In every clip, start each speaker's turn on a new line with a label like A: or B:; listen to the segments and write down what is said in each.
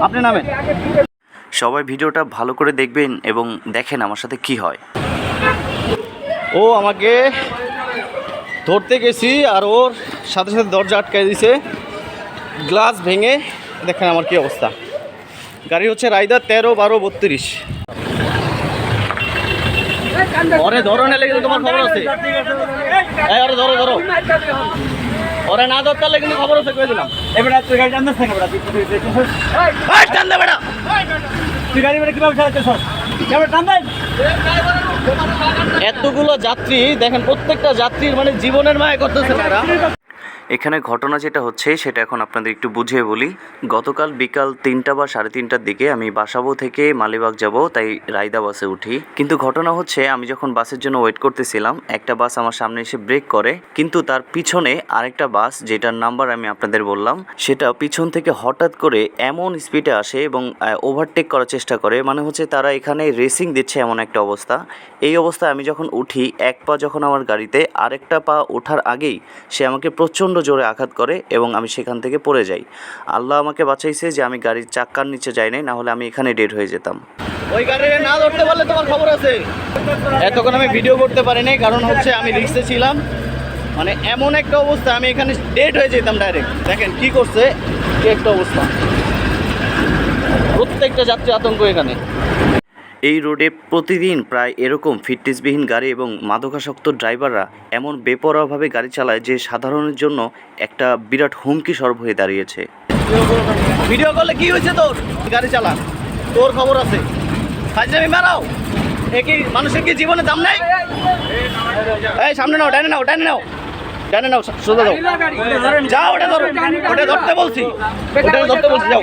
A: আপনি নামেন। সবাই ভিডিওটা ভালো করে দেখবেন এবং দেখেন আমার সাথে কি হয়। ও আমাকে ধরতে গেছি আর ওর সাথে সাথে দরজা আটকাই দিছে, গ্লাস ভেঙে। দেখেন আমার কি অবস্থা। গাড়ি হচ্ছে রাইদা 13 12 32। ওরে ধরো না লেগে তোমার খবর আছে। আরে ধরো ধরো, ওরে না ধরতে লেগে কিন্তু খবর আছে কই দিলাম। এবারে তুই গাড়ি টানছিস না বেটা, এই টান দে বেটা, তুই গাড়ি বেটা কিভাবে চালাচ্ছিস? এবারে টান দে। এতগুলো যাত্রী দেখেন, প্রত্যেকটা যাত্রীর মানে জীবনের মায়া করতেছে না এরা। এখানে ঘটনা যেটা হচ্ছে সেটা এখন আপনাদের একটু বুঝিয়ে বলি। গতকাল বিকাল 3টা বা 3:30টার দিকে আমি বাসাবো থেকে মালিবাগ যাব, তাই রায়দা বাসে উঠি। কিন্তু ঘটনা হচ্ছে আমি যখন বাসের জন্য ওয়েট করতেছিলাম, একটা বাস আমার সামনে এসে ব্রেক করে, কিন্তু তার পিছনে আরেকটা বাস যেটার নাম্বার আমি আপনাদের বললাম, সেটা পিছন থেকে হঠাৎ করে এমন স্পিডে আসে এবং ওভারটেক করার চেষ্টা করে। মানে হচ্ছে তারা এখানে রেসিং দিচ্ছে এমন একটা অবস্থা। এই অবস্থায় আমি যখন উঠি, এক পা যখন আমার গাড়িতে, আরেকটা পা ওঠার আগেই সে আমাকে প্রচণ্ড জোরে আঘাত করে এবং আমি সেখান থেকে পড়ে যাই। আল্লাহ আমাকে বাঁচাইছে যে আমি গাড়ির চাক্কার নিচে যাই নাই, না হলে আমি এখানে ডেড হয়ে যেতাম। ওই গাড়িটা না ধরতে পারলে তোমার খবর আছে। এতক্ষণ আমি ভিডিও করতে পারিনি, কারণ হচ্ছে আমি রিক্সে ছিলাম। মানে এমন একটা অবস্থা, আমি এখানে ডেড হয়ে যেতাম ডাইরেক্ট। দেখেন কি করছে, কি একটা অবস্থা। প্রত্যেকটা যাত্রী আতঙ্ক এখানে। এই রোডে প্রতিদিন প্রায় এরকম ফিটনেসবিহীন গাড়ি এবং মাদকাসক্ত ড্রাইভাররা এমন বেপরোয়াভাবে গাড়ি চালায় যে সাধারণের জন্য একটা বিরাট হুমকি স্বরূপ হয়ে দাঁড়িয়েছে। ভিডিও করলে কি হয়েছে তোর? গাড়ি চালা, তোর খবর আছে। ফাজলামি মারাও, একই মানুষের কি জীবনে দাম নাই? এই সামনে নাও, ডানে নাও, ডানে নাও, ডানে নাও, সোজা যাও, যাও, ওটা ধরো, ওটা ধরতে বলছি, ওটা ধরতে বলছি, যাও,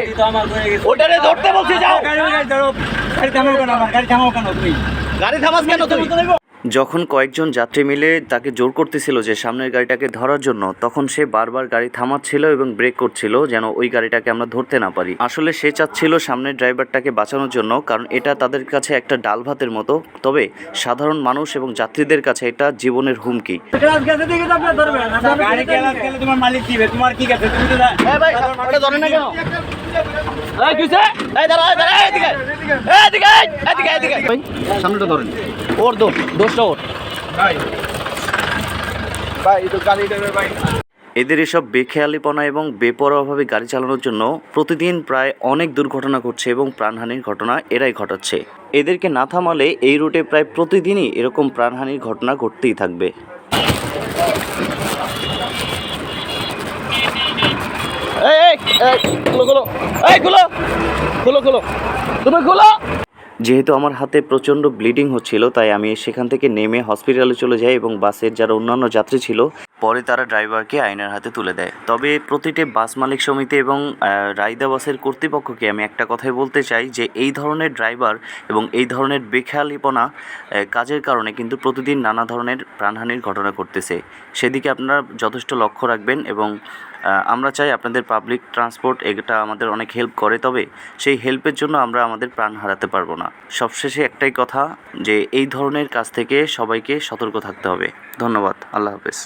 A: ওটারে ধরতে বলছি, যাও। গাড়ি থামাস কেন তুমি? যখন কয়েকজন যাত্রী মিলে তাকে জোর করতেছিল যে সামনের গাড়িটাকে ধরার জন্য, তখন সে বারবার গাড়ি থামাচ্ছিল এবং ব্রেক করছিল যেন ওই গাড়িটাকে আমরা ধরতে না পারি। আসলে সে চাচ্ছিল সামনের ড্রাইভারটাকে বাঁচানোর জন্য, কারণ এটা তাদের কাছে একটা ডাল ভাতের মতো, তবে সাধারণ মানুষ এবং যাত্রীদের কাছে এটা জীবনের হুমকি। সামনেটা ধরেন, ওর দোষটা ওর। এদের এসব বেখেয়ালিপনা এবং বেপরোয়াভাবে গাড়ি চালানোর জন্য প্রতিদিন প্রায় অনেক দুর্ঘটনা ঘটছে এবং প্রাণহানির ঘটনা এরাই ঘটাচ্ছে। এদেরকে না থামালে এই রুটে প্রায় প্রতিদিনই এরকম প্রাণহানির ঘটনা ঘটতেই থাকবে। যেহেতু আমার হাতে প্রচণ্ড ব্লিডিং হচ্ছিল, তাই আমি সেখান থেকে নেমে হসপিটালে চলে যাই এবং বাসের যারা অন্যান্য যাত্রী ছিল, পরে তারা ড্রাইভারকে আইনের হাতে তুলে দেয়। তবে প্রতিটি বাস মালিক সমিতি এবং রায়দা বাসের কর্তৃপক্ষকে আমি একটা কথাই বলতে চাই যে এই ধরনের ড্রাইভার এবং এই ধরনের বেখেয়ালিপনা কাজের কারণে কিন্তু প্রতিদিন নানা ধরনের প্রাণহানির ঘটনা ঘটতেছে। সেদিকে আপনারা যথেষ্ট লক্ষ্য রাখবেন এবং আমরা চাই আপনাদের পাবলিক ট্রান্সপোর্ট এটা আমাদের অনেক হেল্প করে, তবে সেই হেল্পের জন্য আমরা আমাদের প্রাণ হারাতে পারবো না। সবশেষে একটাই কথা, যে এই ধরনের কাজ থেকে সবাইকে সতর্ক থাকতে হবে। ধন্যবাদ, আল্লাহ হাফেজ।